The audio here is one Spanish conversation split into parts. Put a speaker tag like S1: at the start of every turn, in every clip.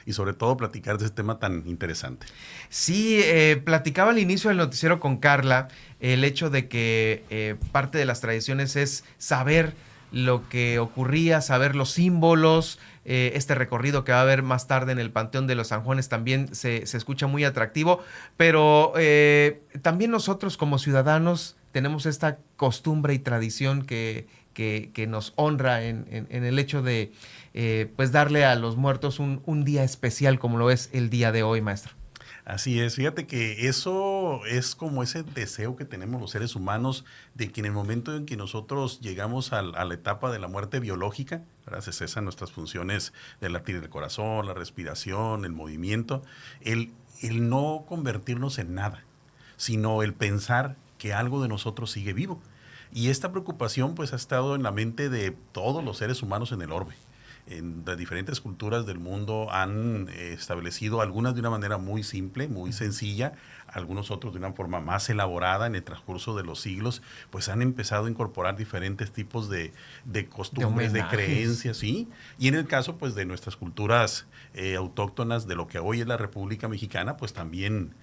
S1: y sobre todo platicar de este tema tan interesante.
S2: Sí, platicaba al inicio del noticiero con Carla el hecho de que parte de las tradiciones es saber lo que ocurría, saber los símbolos. Este recorrido que va a haber más tarde en el Panteón de los San Juanes también se escucha muy atractivo, pero también nosotros como ciudadanos tenemos esta costumbre y tradición que nos honra en el hecho de pues darle a los muertos un día especial como lo es el día de hoy, maestro.
S1: Así es, fíjate que eso es como ese deseo que tenemos los seres humanos de que en el momento en que nosotros llegamos a la etapa de la muerte biológica, ¿verdad? Se cesan nuestras funciones de latir del corazón, la respiración, el movimiento, el no convertirnos en nada, sino el pensar que algo de nosotros sigue vivo. Y esta preocupación pues ha estado en la mente de todos los seres humanos en el orbe. En las diferentes culturas del mundo han establecido algunas de una manera muy simple, muy sencilla, algunos otros de una forma más elaborada en el transcurso de los siglos, pues han empezado a incorporar diferentes tipos de costumbres, de creencias, ¿sí? Y en el caso pues de nuestras culturas autóctonas de lo que hoy es la República Mexicana, pues también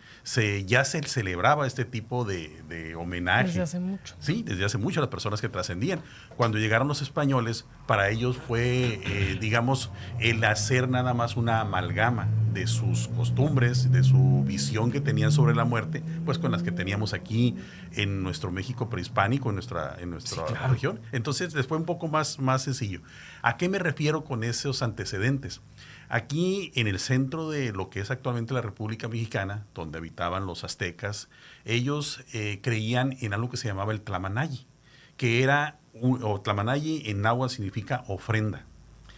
S1: ya se celebraba este tipo de homenaje.
S3: Desde hace mucho.
S1: Sí, desde hace mucho las personas que trascendían. Cuando llegaron los españoles, para ellos fue, digamos, el hacer nada más una amalgama de sus costumbres, de su visión que tenían sobre la muerte, pues con las que teníamos aquí en nuestro México prehispánico, en nuestra
S2: Sí, claro.
S1: región. Entonces, les fue un poco más sencillo. ¿A qué me refiero con esos antecedentes? Aquí en el centro de lo que es actualmente la República Mexicana, donde habitaban los aztecas, ellos creían en algo que se llamaba el Tlamanay, que era, o Tlamanay en náhuatl significa ofrenda.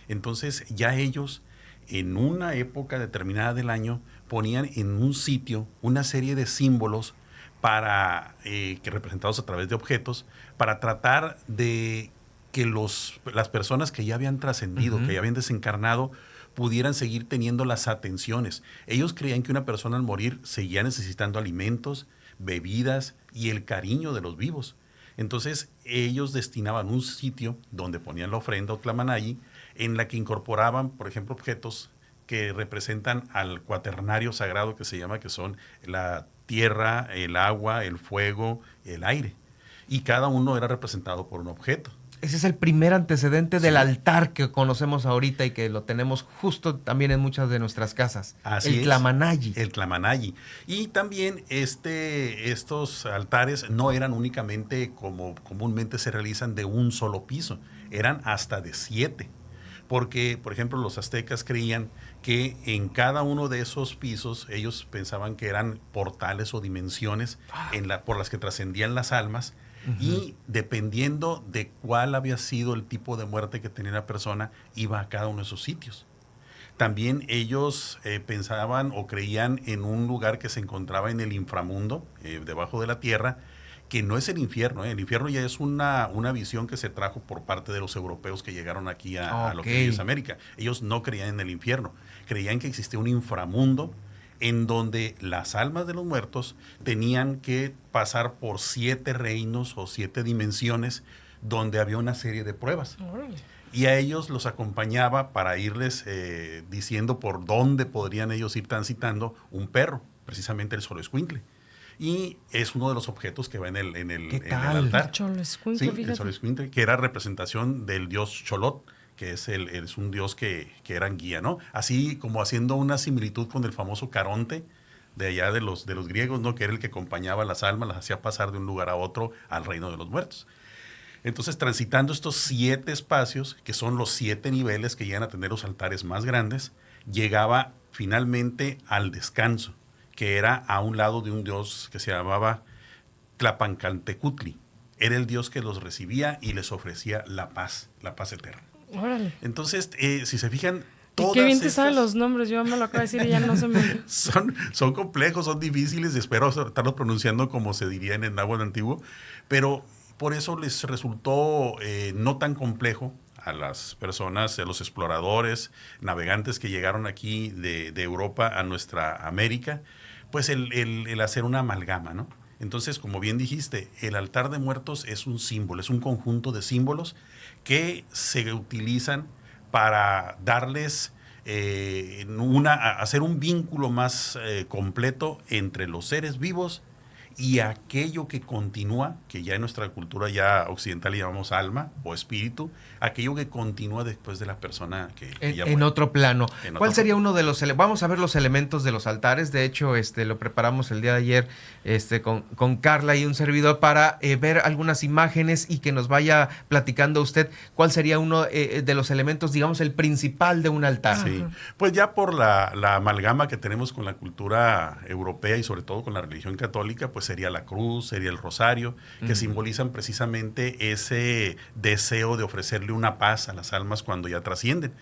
S1: Entonces ya ellos en una época determinada del año ponían en un sitio una serie de símbolos para que representados a través de objetos para tratar de que las personas que ya habían trascendido, que ya habían desencarnado, pudieran seguir teniendo las atenciones. Ellos creían que una persona al morir seguía necesitando alimentos, bebidas y el cariño de los vivos. Entonces ellos destinaban un sitio donde ponían la ofrenda o tlamanayi, en la que incorporaban, por ejemplo, objetos que representan al cuaternario sagrado que se llama, que son la tierra, el agua, el fuego, el aire. Y cada uno era representado por un objeto.
S2: Ese es el primer antecedente del altar que conocemos ahorita y que lo tenemos justo también en muchas de nuestras casas.
S1: Así
S2: el Tlamanay.
S1: El Tlamanay. Y también estos altares no eran únicamente como comúnmente se realizan de un solo piso, eran hasta de 7. Porque, por ejemplo, los aztecas creían que en cada uno de esos pisos ellos pensaban que eran portales o dimensiones por las que trascendían las almas. Y dependiendo de cuál había sido el tipo de muerte que tenía la persona, iba a cada uno de esos sitios. También ellos pensaban o creían en un lugar que se encontraba en el inframundo, debajo de la tierra, que no es el infierno. El infierno ya es una visión que se trajo por parte de los europeos que llegaron aquí a lo que hoy es América. Ellos no creían en el infierno, creían que existía un inframundo en donde las almas de los muertos tenían que pasar por 7 reinos o 7 dimensiones donde había una serie de pruebas. Y a ellos los acompañaba para irles diciendo por dónde podrían ellos ir transitando un perro, precisamente el Xoloescuintle. Y es uno de los objetos que va en el altar.
S3: Xoloescuintle,
S1: sí, el Xoloescuintle, que era representación del dios Xolotl, que es un dios que era guía, ¿no? Así como haciendo una similitud con el famoso Caronte de allá de los griegos, ¿no? Que era el que acompañaba a las almas, las hacía pasar de un lugar a otro al reino de los muertos. Entonces, transitando estos 7 espacios, que son los 7 niveles que llegan a tener los altares más grandes, llegaba finalmente al descanso, que era a un lado de un dios que se llamaba Tlapancaltecutli. Era el dios que los recibía y les ofrecía la paz eterna.
S3: Órale.
S1: Entonces, si se fijan,
S3: y qué bien te saben los nombres, yo me lo acabo de decir y ya no se me...
S1: son complejos, son difíciles, espero estarlos pronunciando como se diría en el náhuatl antiguo, pero por eso les resultó no tan complejo a las personas, a los exploradores, navegantes que llegaron aquí de Europa a nuestra América, pues el hacer una amalgama, ¿no? Entonces, como bien dijiste, el altar de muertos es un símbolo, es un conjunto de símbolos que se utilizan para darles hacer un vínculo más completo entre los seres vivos y aquello que continúa, que ya en nuestra cultura ya occidental le llamamos alma o espíritu, aquello que continúa después de la persona que ya
S2: en
S1: muere.
S2: otro plano.
S1: En
S2: ¿Cuál
S1: otro
S2: sería
S1: plano.
S2: uno de los vamos a ver los elementos de los altares? De hecho, lo preparamos el día de ayer con Carla y un servidor para ver algunas imágenes y que nos vaya platicando usted cuál sería uno de los elementos, digamos, el principal de un altar.
S1: Sí, pues ya por la amalgama que tenemos con la cultura europea y sobre todo con la religión católica, pues sería la cruz, sería el rosario, que simbolizan precisamente ese deseo de ofrecerle una paz a las almas cuando ya trascienden.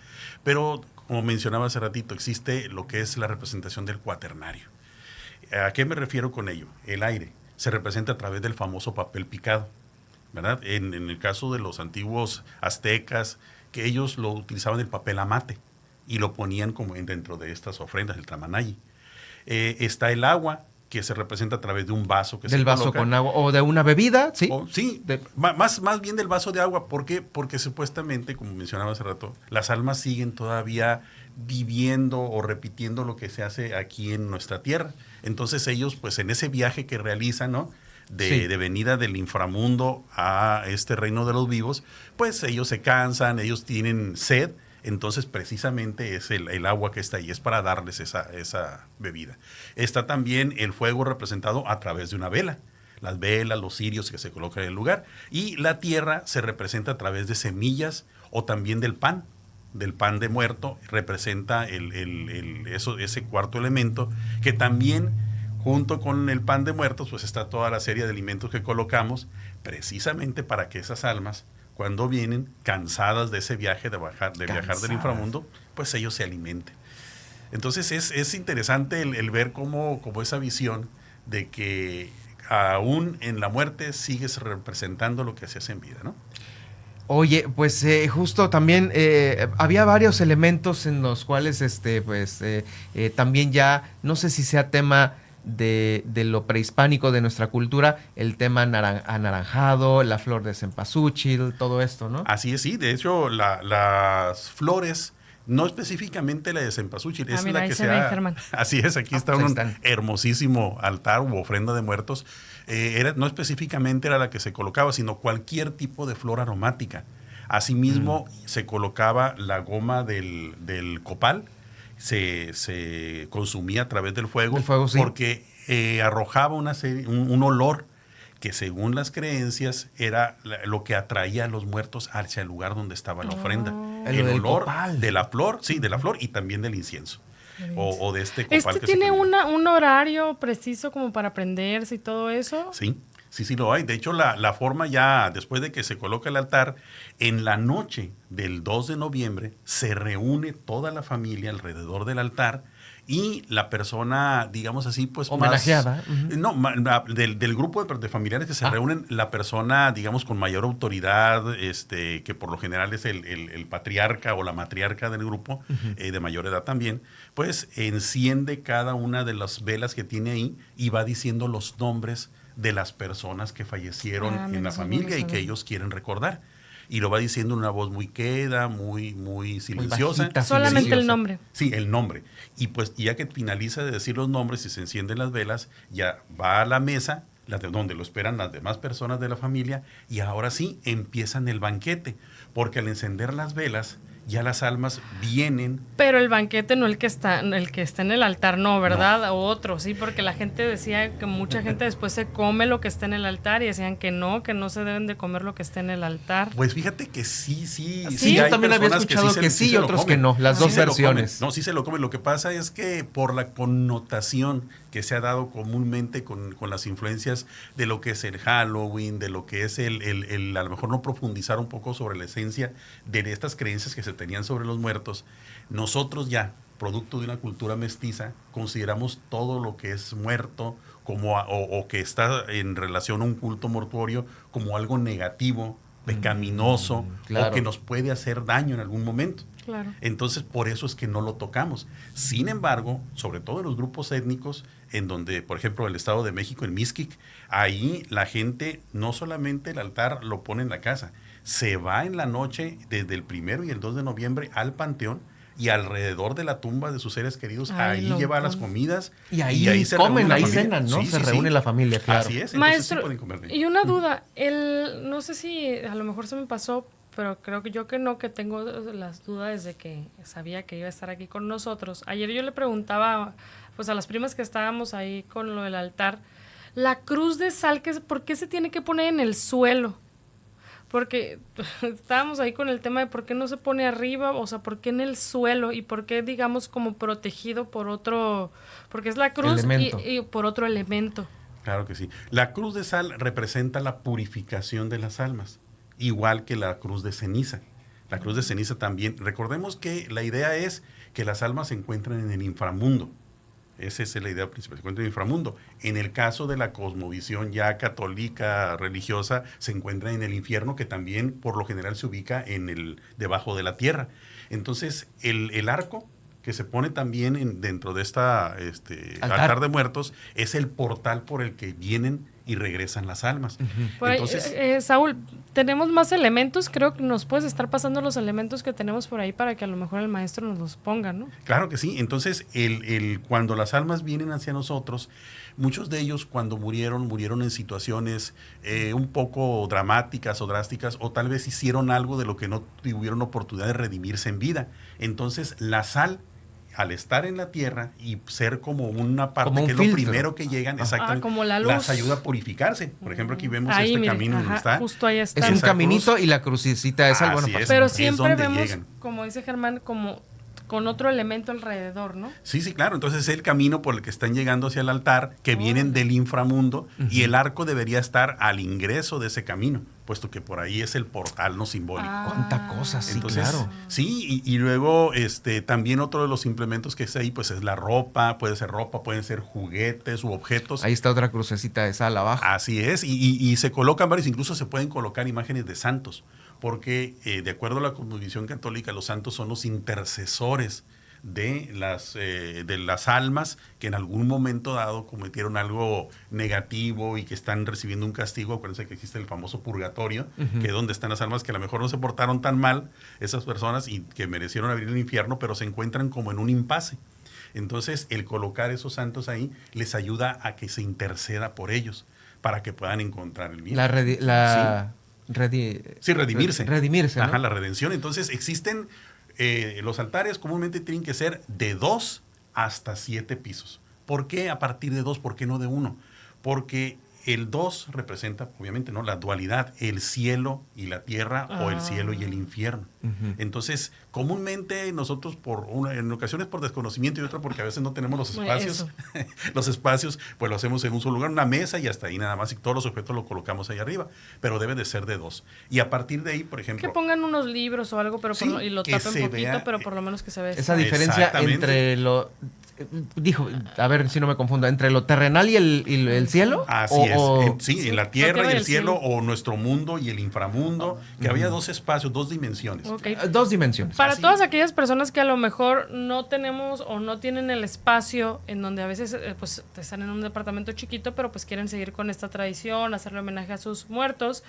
S1: Pero, como mencionaba hace ratito, existe lo que es la representación del cuaternario. ¿A qué me refiero con ello? El aire se representa a través del famoso papel picado, ¿verdad? En el caso de los antiguos aztecas, que ellos lo utilizaban el papel amate y lo ponían como dentro de estas ofrendas, el tramanayi. Está el agua, que se representa a través de un vaso que
S2: Del
S1: se
S2: vaso
S1: coloca.
S2: con agua o de una bebida, ¿sí?
S1: Sí, más bien del vaso de agua. ¿Por qué? Porque supuestamente, como mencionaba hace rato, las almas siguen todavía viviendo o repitiendo lo que se hace aquí en nuestra tierra. Entonces ellos, pues en ese viaje que realizan, ¿no? De venida del inframundo a este reino de los vivos, pues ellos se cansan, ellos tienen sed. Entonces, precisamente es el agua que está ahí, es para darles esa bebida. Está también el fuego representado a través de una vela. Las velas, los cirios que se colocan en el lugar. Y la tierra se representa a través de semillas o también del pan de muerto. Representa ese cuarto elemento que también, junto con el pan de muertos, pues está toda la serie de alimentos que colocamos precisamente para que esas almas, cuando vienen cansadas de ese viaje, de viajar del inframundo, pues ellos se alimenten. Entonces es interesante el ver cómo esa visión de que aún en la muerte sigues representando lo que hacías en vida, ¿no?
S2: Oye, pues justo también había varios elementos en los cuales también ya, no sé si sea tema de lo prehispánico de nuestra cultura, el tema anaranjado, la flor de cempasúchil, todo esto, ¿no?
S1: Así es, sí. De hecho, las flores, no específicamente la de cempasúchil, es
S3: mira,
S1: la
S3: ahí
S1: que
S3: se ve, Germán.
S1: Así es, aquí está
S2: pues
S1: un hermosísimo altar u ofrenda de muertos. No específicamente era la que se colocaba, sino cualquier tipo de flor aromática. Asimismo, se colocaba la goma del copal, se consumía a través del fuego,
S2: sí.
S1: porque arrojaba un olor que, según las creencias, era lo que atraía a los muertos hacia el lugar donde estaba la ofrenda. El olor
S2: copal.
S1: de la flor, sí, de la flor y también del incienso. O de este copal que
S3: tiene
S1: se prendía.
S3: un horario preciso como para prenderse y todo eso.
S1: Sí lo hay. De hecho, la forma ya, después de que se coloca el altar, en la noche del 2 de noviembre se reúne toda la familia alrededor del altar y la persona, digamos así, pues
S2: homenajeada.
S1: Del grupo de familiares que se reúnen, la persona, digamos, con mayor autoridad, que por lo general es el patriarca o la matriarca del grupo, de mayor edad también, pues enciende cada una de las velas que tiene ahí y va diciendo los nombres de las personas que fallecieron en la familia y que ellos quieren recordar. Y lo va diciendo en una voz muy queda, muy silenciosa.
S2: Bajita,
S3: solamente
S2: silenciosa.
S3: el nombre.
S1: Sí, el nombre. Y pues ya que finaliza de decir los nombres y se encienden las velas, ya va a la mesa, donde lo esperan las demás personas de la familia, y ahora sí empiezan el banquete, porque al encender las velas, ya las almas vienen.
S3: Pero el banquete no el que está en el altar, no, ¿verdad? No. O otro, sí, porque la gente decía que mucha gente después se come lo que está en el altar y decían que no se deben de comer lo que está en el altar.
S1: Pues fíjate que sí.
S2: Sí, yo también había escuchado que sí y otros que no, las dos versiones.
S1: No, sí se lo comen. Lo que pasa es que por la connotación que se ha dado comúnmente con las influencias de lo que es el Halloween, de lo que es a lo mejor no profundizar un poco sobre la esencia de estas creencias que se tenían sobre los muertos, nosotros ya, producto de una cultura mestiza, consideramos todo lo que es muerto o que está en relación a un culto mortuorio como algo negativo, pecaminoso,
S2: claro,
S1: o que nos puede hacer daño en algún momento.
S3: Claro.
S1: Entonces, por eso es que no lo tocamos. Sin embargo, sobre todo en los grupos étnicos, en donde, por ejemplo, el Estado de México, en Mixquic, ahí la gente no solamente el altar lo pone en la casa, se va en la noche, desde el 1 y el 2 de noviembre, al panteón y alrededor de la tumba de sus seres queridos,
S3: Ay,
S1: ahí
S3: lo
S1: lleva las
S3: ponen.
S1: comidas.
S4: Y ahí
S1: se
S4: comen,
S1: reúne la
S4: ahí
S1: familia.
S4: cenan, ¿no?
S1: Sí,
S4: Se
S1: sí,
S4: reúne
S1: sí.
S4: la familia, claro.
S1: Así es, entonces sí
S3: Maestro,
S1: pueden comer bien.
S3: y una duda, no sé si a lo mejor se me pasó, pero creo que yo que no, que tengo las dudas desde que sabía que iba a estar aquí con nosotros. Ayer yo le preguntaba, pues a las primas que estábamos ahí con lo del altar, la cruz de sal, ¿por qué se tiene que poner en el suelo? Porque estábamos ahí con el tema de por qué no se pone arriba, o sea, por qué en el suelo y por qué, digamos, como protegido por otro, porque es la cruz y por otro elemento.
S1: Claro que sí. La cruz de sal representa la purificación de las almas, igual que la cruz de ceniza. La cruz de ceniza también. Recordemos que la idea es que las almas se encuentran en el inframundo. Esa es la idea principal, se encuentra en el inframundo. En el caso de la cosmovisión ya católica, religiosa, se encuentra en el infierno, que también por lo general se ubica debajo de la tierra. Entonces, el arco que se pone también dentro de esta altar de muertos es el portal por el que vienen y regresan las almas.
S3: Por ahí,
S1: Entonces,
S3: Saúl, tenemos más elementos, creo que nos puedes estar pasando los elementos que tenemos por ahí para que a lo mejor el maestro nos los ponga, ¿no?
S1: claro que sí. Entonces, cuando las almas vienen hacia nosotros, muchos de ellos cuando murieron en situaciones un poco dramáticas o drásticas, o tal vez hicieron algo de lo que no tuvieron oportunidad de redimirse en vida. Entonces, la sal, al estar en la tierra y ser como una parte
S4: como
S1: que es
S4: filtro.
S1: lo primero que llegan, exactamente,
S3: como la luz.
S1: las ayuda a purificarse. Por ejemplo, aquí vemos
S3: Ahí, mira,
S1: camino donde está.
S3: justo ahí está.
S4: Es un
S1: Esa
S4: caminito
S1: cruz.
S4: y la crucecita esa,
S1: Así
S4: bueno,
S1: es.
S3: Pero
S1: es
S3: siempre
S1: donde
S3: vemos,
S1: llegan.
S3: como dice Germán, como con otro elemento alrededor, ¿no?
S1: Sí, sí, claro. Entonces es el camino por el que están llegando hacia el altar, que vienen del inframundo, y el arco debería estar al ingreso de ese camino, puesto que por ahí es el portal no simbólico.
S4: cuánta cosa, sí,
S1: Entonces,
S4: claro.
S1: sí, y luego también otro de los implementos que es ahí, pues es la ropa, pueden ser juguetes u objetos.
S4: Ahí está otra crucecita de sal abajo.
S1: Así es, y se colocan varios, incluso se pueden colocar imágenes de santos, porque de acuerdo a la cosmovisión católica, los santos son los intercesores de las almas que en algún momento dado cometieron algo negativo y que están recibiendo un castigo. Acuérdense que existe el famoso purgatorio, que es donde están las almas que a lo mejor no se portaron tan mal, esas personas, y que merecieron abrir el infierno, pero se encuentran como en un impasse. Entonces, el colocar esos santos ahí les ayuda a que se interceda por ellos, para que puedan encontrar el bien. Redimirse.
S4: Redimirse, ¿no?
S1: Ajá, la redención. Entonces, existen los altares comúnmente tienen que ser de 2 hasta 7 pisos. ¿Por qué a partir de 2? ¿Por qué no de 1? Porque el 2 representa, obviamente, ¿no?, la dualidad, el cielo y la tierra, o el cielo y el infierno. Entonces, comúnmente nosotros, en ocasiones por desconocimiento y otra porque a veces no tenemos los espacios, los espacios, pues lo hacemos en un solo lugar, una mesa y hasta ahí nada más, y todos los objetos los colocamos ahí arriba, pero debe de ser de 2. Y a partir de ahí, por ejemplo...
S3: Que pongan unos libros o algo, pero
S1: Sí,
S3: y lo
S1: que
S3: tapen
S1: se
S3: poquito,
S1: vea,
S3: pero por lo menos que se vea.
S4: Esa diferencia entre lo... Dijo, a ver si no me confundo, ¿entre lo terrenal y el cielo?
S1: Así es. Sí, en la tierra y el cielo, o nuestro mundo y el inframundo, que había 2 espacios, 2 dimensiones.
S3: Okay.
S4: 2 dimensiones.
S3: Para
S1: Así
S3: todas
S1: es.
S3: aquellas personas que a lo mejor no tenemos o no tienen el espacio, en donde a veces pues están en un departamento chiquito, pero pues quieren seguir con esta tradición, hacerle homenaje a sus muertos,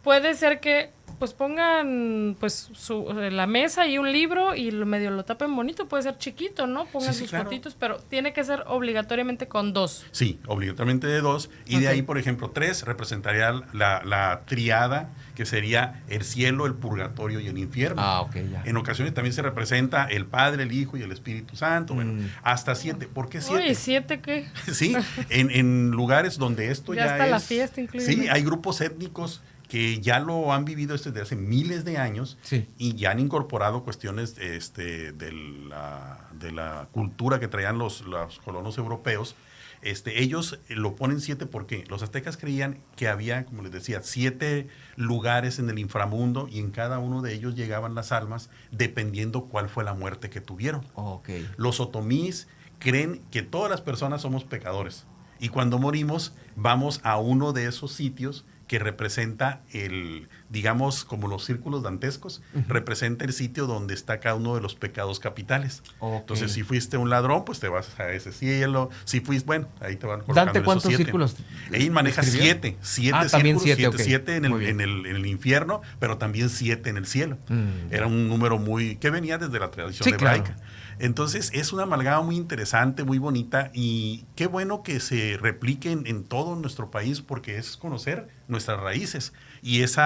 S3: puede ser que pues pongan pues la mesa y un libro y medio lo tapen bonito, puede ser chiquito, ¿no? Pongan sus fotitos, pero tiene que ser obligatoriamente con 2.
S1: Sí, obligatoriamente de 2. Y de ahí, por ejemplo, 3 representaría la triada, que sería el cielo, el purgatorio y el infierno.
S4: Ok, ya.
S1: En ocasiones también se representa el Padre, el Hijo y el Espíritu Santo. Bueno, hasta 7. ¿Por qué 7?
S3: Oye, ¿7 qué?
S1: Sí, en lugares donde esto ya
S3: está
S1: es...
S3: la fiesta incluida.
S1: Sí, hay grupos étnicos que ya lo han vivido desde hace miles de años,
S4: sí,
S1: y ya han incorporado cuestiones de la cultura que traían los colonos europeos. Ellos lo ponen 7 porque los aztecas creían que había, como les decía, 7 lugares en el inframundo, y en cada uno de ellos llegaban las almas dependiendo cuál fue la muerte que tuvieron.
S4: Okay.
S1: Los otomís creen que todas las personas somos pecadores, y cuando morimos vamos a uno de esos sitios que representa digamos, como los círculos dantescos, representa el sitio donde está cada uno de los pecados capitales.
S2: Okay.
S1: Entonces, si fuiste un ladrón, pues te vas a ese cielo. Si fuiste, bueno, ahí te van colocando
S2: Dante,
S1: esos
S2: ¿cuántos
S1: 7.
S2: círculos
S1: Ahí maneja
S2: escribió?
S1: 7
S2: también
S1: círculos,
S2: 7,
S1: 7
S2: ok. Muy bien.
S1: en el infierno, pero también 7 en el cielo. Era un número que venía desde la tradición hebraica.
S2: Claro.
S1: Entonces, es una amalgama muy interesante, muy bonita, y qué bueno que se replique en todo nuestro país, porque es conocer nuestras raíces y ese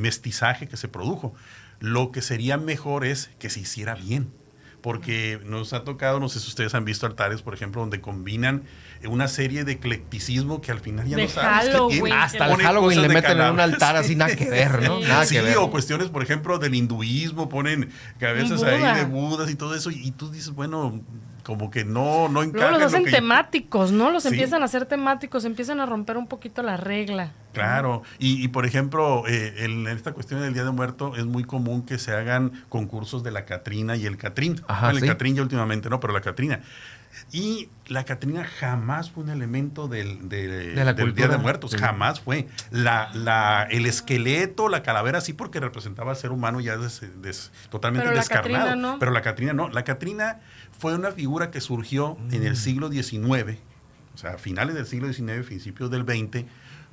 S1: mestizaje que se produjo. Lo que sería mejor es que se hiciera bien, porque nos ha tocado, no sé si ustedes han visto altares, por ejemplo, donde combinan una serie de eclecticismo que al final ya
S3: De
S1: no sabes qué tiene.
S2: Hasta el
S1: Ponen
S2: Halloween
S1: cosas
S2: le
S1: de
S2: meten en
S1: cannabis.
S2: un altar así, nada que ver, ¿no? Nada
S1: Sí,
S2: que ver.
S1: o cuestiones, por ejemplo, del hinduismo, ponen cabezas
S3: Buda.
S1: ahí de budas y todo eso, y tú dices, bueno, como que no encaja.
S3: Luego los
S1: en
S3: hacen
S1: lo que yo-
S3: temáticos, ¿no? Los
S1: Sí.
S3: empiezan a hacer temáticos, empiezan a romper un poquito la regla.
S1: Claro, y por ejemplo, en esta cuestión del Día de Muerto es muy común que se hagan concursos de la Catrina y el Catrín.
S2: Ajá,
S1: Bueno,
S2: sí.
S1: el Catrín ya últimamente no, pero la Catrina. Y la Catrina jamás fue un elemento del
S2: la
S1: del
S2: cultura.
S1: Día de Muertos,
S2: Sí.
S1: jamás fue. El esqueleto, la calavera sí, porque representaba al ser humano ya totalmente
S3: Pero la
S1: descarnado.
S3: Catrina no.
S1: Pero la Catrina no. La Catrina fue una figura que surgió en el siglo XIX, o sea, a finales del siglo XIX, principios del XX,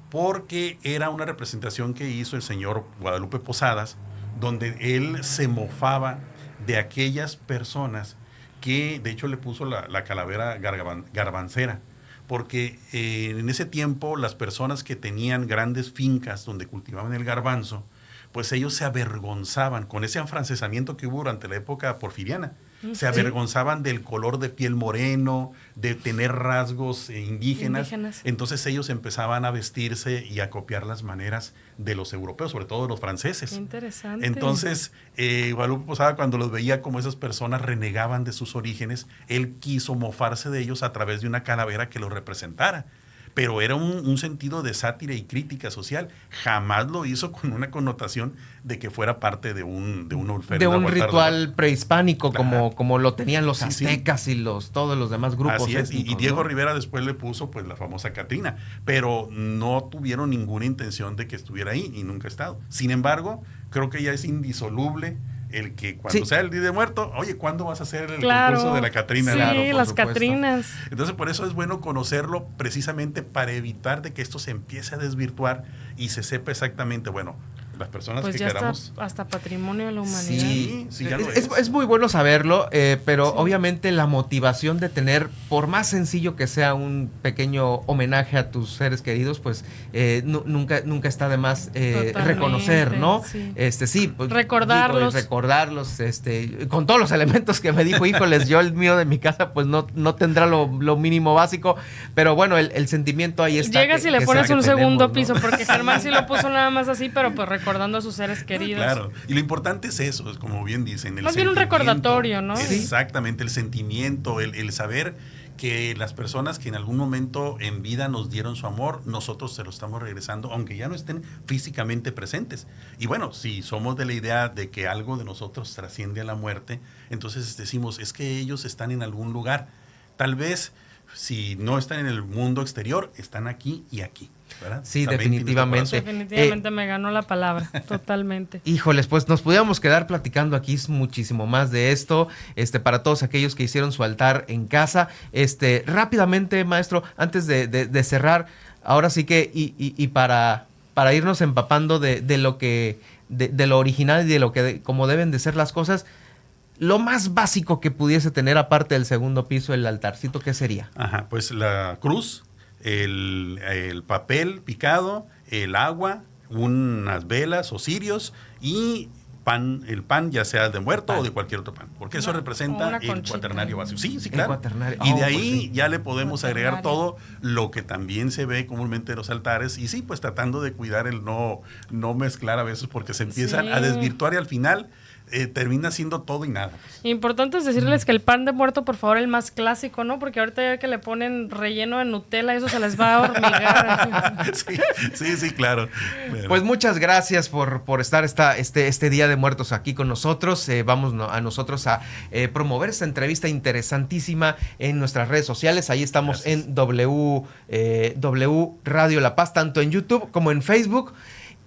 S1: porque era una representación que hizo el señor Guadalupe Posadas, donde él se mofaba de aquellas personas que, de hecho, le puso la calavera garbancera, porque en ese tiempo las personas que tenían grandes fincas donde cultivaban el garbanzo, pues ellos se avergonzaban con ese afrancesamiento que hubo durante la época porfiriana. Se avergonzaban del color de piel moreno, de tener rasgos indígenas. Entonces ellos empezaban a vestirse y a copiar las maneras de los europeos, sobre todo de los franceses.
S3: Qué interesante.
S1: Entonces, Guadalupe Posada, cuando los veía como esas personas renegaban de sus orígenes, él quiso mofarse de ellos a través de una calavera que los representara. Pero era un sentido de sátira y crítica social. Jamás lo hizo con una connotación de que fuera parte de un
S2: De un ritual prehispánico,
S1: Claro.
S2: como lo tenían los
S1: Sí, sí.
S2: aztecas y todos los demás grupos.
S1: Así es, y
S2: étnicos,
S1: Diego
S2: ¿no?
S1: Rivera después le puso pues la famosa Catrina, pero no tuvieron ninguna intención de que estuviera ahí y nunca ha estado. Sin embargo, creo que ya es indisoluble el que cuando
S2: Sí.
S1: sea el Día de Muerto, oye, ¿cuándo vas a hacer el
S3: Claro.
S1: concurso de la Catrina?
S3: Sí,
S2: Claro, por
S3: las
S2: supuesto.
S3: Catrinas.
S1: Entonces, por eso es bueno conocerlo precisamente para evitar de que esto se empiece a desvirtuar y se sepa exactamente, bueno, las personas
S3: Pues
S1: que
S3: ya está
S1: queramos...
S3: hasta patrimonio de la humanidad.
S1: Sí, ya lo
S2: Es muy bueno saberlo, pero
S3: Sí.
S2: obviamente la motivación de tener, por más sencillo que sea un pequeño homenaje a tus seres queridos, pues nunca está de más
S3: Totalmente,
S2: reconocer, ¿no?
S3: sí.
S2: Sí, pues,
S3: Recordarlos.
S2: digo, y recordarlos, con todos los elementos que me dijo, híjoles, yo el mío de mi casa pues no tendrá lo mínimo básico, pero bueno, el sentimiento ahí está.
S3: Llegas y le pones un
S2: tenemos,
S3: segundo
S2: ¿no?
S3: piso, porque Germán sí lo puso nada más así, pero pues recordando a sus seres queridos.
S1: Claro, y lo importante es eso, es como bien dicen.
S3: Más bien un
S1: sentimiento.
S3: recordatorio, ¿no?
S1: Es
S3: Sí.
S1: Exactamente, el sentimiento, el saber que las personas que en algún momento en vida nos dieron su amor, nosotros se lo estamos regresando, aunque ya no estén físicamente presentes. Y bueno, si somos de la idea de que algo de nosotros trasciende a la muerte, entonces decimos, es que ellos están en algún lugar. Tal vez, si no están en el mundo exterior, están aquí y aquí, ¿verdad?
S2: Sí,
S1: También tiene
S2: definitivamente.
S3: Definitivamente me ganó la palabra, totalmente.
S2: Híjoles, pues nos pudiéramos quedar platicando aquí muchísimo más de esto, para todos aquellos que hicieron su altar en casa. Rápidamente, maestro, antes de cerrar, ahora sí que, y para irnos empapando de lo que, de lo original y de lo que, como deben de ser las cosas, lo más básico que pudiese tener aparte del segundo piso, el altarcito, ¿qué sería?
S1: Ajá, pues la cruz, el papel picado, el agua, unas velas o cirios y el pan ya sea de muerto o de cualquier otro pan, porque eso representa
S3: una
S1: el
S3: conchita.
S1: cuaternario básico. Sí,
S2: El
S1: claro.
S2: cuaternario.
S1: Y de
S2: pues
S1: ahí
S2: sí.
S1: ya le podemos agregar
S3: Cuaternario.
S1: todo lo que también se ve comúnmente en los altares y sí, pues tratando de cuidar el no mezclar a veces porque se empiezan
S3: Sí.
S1: a desvirtuar y al final termina siendo todo y nada.
S3: Importante es decirles que el pan de muerto, por favor, el más clásico, ¿no? Porque ahorita ya que le ponen relleno de Nutella, eso se les va a hormigar.
S1: Sí, claro.
S2: Pues muchas gracias por estar este Día de Muertos aquí con nosotros. Vamos a nosotros a promover esta entrevista interesantísima en nuestras redes sociales. Ahí estamos
S1: Gracias.
S2: en W Radio La Paz, tanto en YouTube como en Facebook.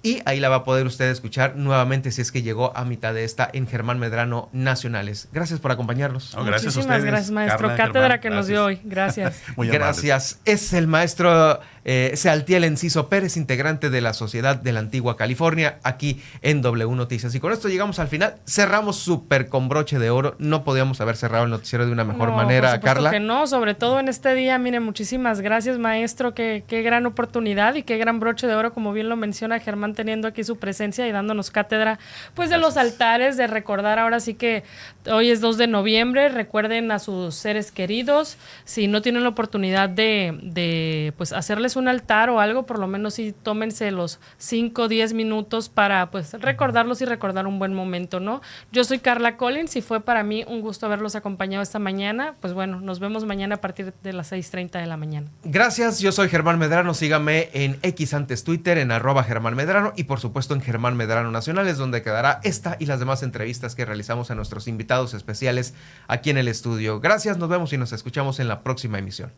S2: y ahí la va a poder usted escuchar nuevamente si es que llegó a mitad de esta en Germán Medrano Nacionales. Gracias por acompañarnos.
S1: No, gracias a
S3: Muchísimas
S1: ustedes,
S3: gracias, maestro.
S1: Carla,
S3: Cátedra
S1: Germán,
S3: que nos dio hoy. Gracias.
S1: Muy amables.
S2: Gracias. Es el maestro Sealtiel Enciso Pérez, integrante de la Sociedad de la Antigua California, aquí en W Noticias. Y con esto llegamos al final. Cerramos súper con broche de oro. No podíamos haber cerrado el noticiero de una mejor manera,
S3: por supuesto
S2: Carla.
S3: que no, sobre todo en este día. Mire, muchísimas gracias, maestro. Qué gran oportunidad y qué gran broche de oro, como bien lo menciona Germán, teniendo aquí su presencia y dándonos cátedra pues de los altares, de recordar ahora sí que hoy es 2 de noviembre, recuerden a sus seres queridos, si no tienen la oportunidad de pues hacerles un altar o algo, por lo menos sí tómense los 5 o 10 minutos para pues recordarlos y recordar un buen momento, ¿no? Yo soy Carla Collins y fue para mí un gusto haberlos acompañado esta mañana. Pues bueno, nos vemos mañana a partir de las 6:30 de la mañana.
S2: Gracias, yo soy Germán Medrano. Sígame en X antes Twitter, en @Germán Medrano y por supuesto en Germán Medrano Nacionales, donde quedará esta y las demás entrevistas que realizamos a nuestros invitados especiales aquí en el estudio. Gracias, nos vemos y nos escuchamos en la próxima emisión.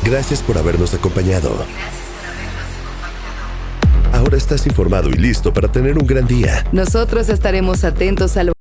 S5: Gracias por habernos acompañado. Ahora estás informado y listo para tener un gran día.
S6: Nosotros estaremos atentos a lo